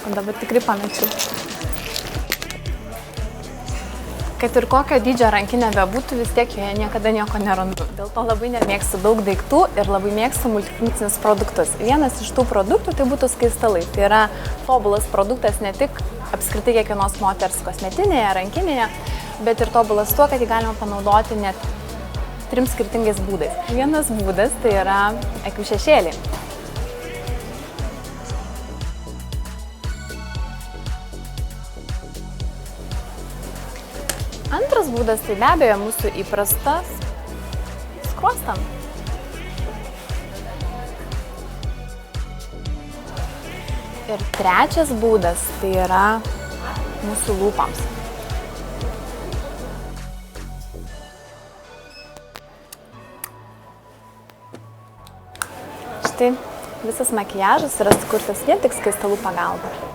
Dabar tikrai pamečiau. Kad ir kokio dydžio rankinė bebūtų, vis tiek joje niekada nieko nerandu. Dėl to labai nemėgstu daug daiktų ir labai mėgstu multifunkcinius produktus. Vienas iš tų produktų tai būtų skaistalai. Tai yra tobulas produktas ne tik apskritai kiekvienos moters kosmetinėje, rankinėje, bet ir tobulas tuo, kad jį galima panaudoti net 3 skirtingais būdais. Vienas būdas tai yra akių šešėliai. Antras būdas tai be abejo mūsų įprastas skruostam. Ir trečias būdas tai yra mūsų lūpoms. Štai visas makiažas yra sukurtas vien tik skaistalų pagalba.